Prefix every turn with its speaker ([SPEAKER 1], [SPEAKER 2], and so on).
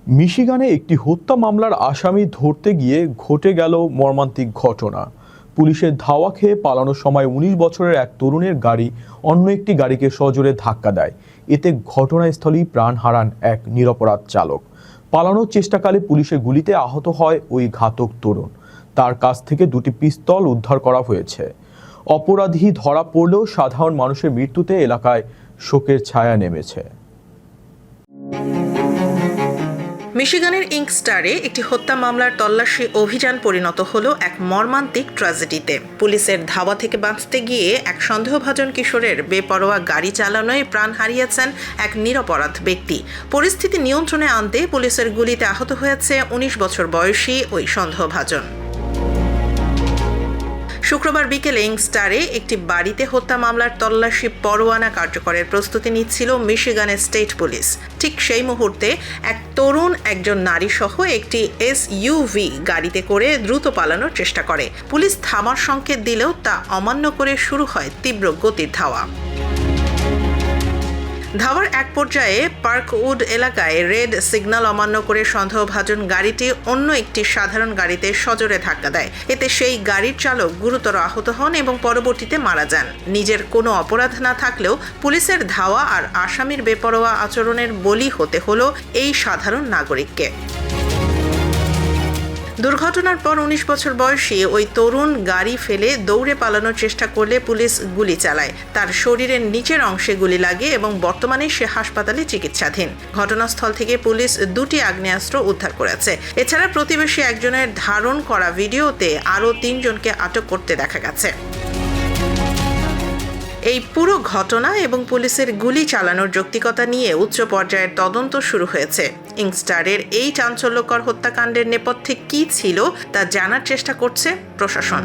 [SPEAKER 1] মিশিগানে একটি হত্যা মামলার আসামি ধরতে গিয়ে ঘটে গেল মর্মান্তিক ঘটনা। পুলিশের ধাওয়া খেয়ে পালানোর সময় ১৯ বছরের এক তরুণের গাড়ি অন্য একটি গাড়িকে সজোরে ধাক্কা দেয়। এতে ঘটনাস্থলেই প্রাণ হারান এক নিরপরাধ চালক। পালানোর চেষ্টাকালে পুলিশের গুলিতে আহত হয় ওই ঘাতক তরুণ। তার কাছ থেকে দুটি পিস্তল উদ্ধার করা হয়েছে। অপরাধী ধরা পড়লেও সাধারণ মানুষের মৃত্যুতে এলাকায় শোকের ছায়া নেমেছে।
[SPEAKER 2] মিশিগানের ইঙ্কস্টারে একটি হত্যা মামলার তল্লাশি অভিযান পরিণত হলো এক মর্মান্তিক ট্র্যাজেডিতে। পুলিশের ধাওয়া থেকে বাঁচতে গিয়ে এক সন্দেহভাজন কিশোরের বেপরোয়া গাড়ি চালানোয় প্রাণ হারিয়েছেন এক নিরপরাধ ব্যক্তি। পরিস্থিতি নিয়ন্ত্রণে আনতে পুলিশের গুলিতে আহত হয়েছে ১৯ বছর বয়সী ওই সন্দেহভাজন। শুক্রবার বিকেলে ইঙ্কস্টারে একটি বাড়িতে হত্যা মামলার তল্লাশি পরোয়ানা কার্যকরের প্রস্তুতি নিচ্ছিল মিশিগানের স্টেট পুলিশ। ঠিক সেই মুহূর্তে এক তরুণ একজন নারী সহ একটি এসইউভি গাড়িতে করে দ্রুত পালানোর চেষ্টা করে। পুলিশ থামার সংকেত দিলেও তা অমান্য করে শুরু হয় তীব্র গতির ধাওয়া। ধাওয়ার এক পর্যায়ে পার্কউড এলাকায় রেড সিগন্যাল অমান্য করে সন্দেহভাজন গাড়িটি অন্য একটি সাধারণ গাড়িতে সজোরে ধাক্কা দেয়। এতে সেই গাড়ির চালক গুরুতর আহত হন এবং পরবর্তীতে মারা যান। নিজের কোনো অপরাধ না থাকলেও পুলিশের ধাওয়া আর আসামির বেপরোয়া আচরণের বলি হতে হলো এই সাধারণ নাগরিককে। দুর্ঘটনার পর ১৯ বছর বয়সী ওই তরুণ গাড়ি ফেলে দৌড়ে পালানোর চেষ্টা করলে পুলিশ গুলি চালায়। তার শরীরের নিচের অংশে গুলি লাগে এবং বর্তমানে সে হাসপাতালে চিকিৎসাধীন। ঘটনাস্থল থেকে পুলিশ দুটি আগ্নেয়াস্ত্র উদ্ধার করেছে। এছাড়া প্রতিবেশী একজনের ধারণ করা ভিডিওতে আরও ৩ জনকে আটক করতে দেখা গেছে। এই পুরো ঘটনা এবং পুলিশের গুলি চালানোর যৌক্তিকতা নিয়ে উচ্চ পর্যায়ের তদন্ত শুরু হয়েছে। ইঙ্কস্টারের এই চাঞ্চল্যকর হত্যাকাণ্ডের নেপথ্যে কী ছিল তা জানার চেষ্টা করছে প্রশাসন।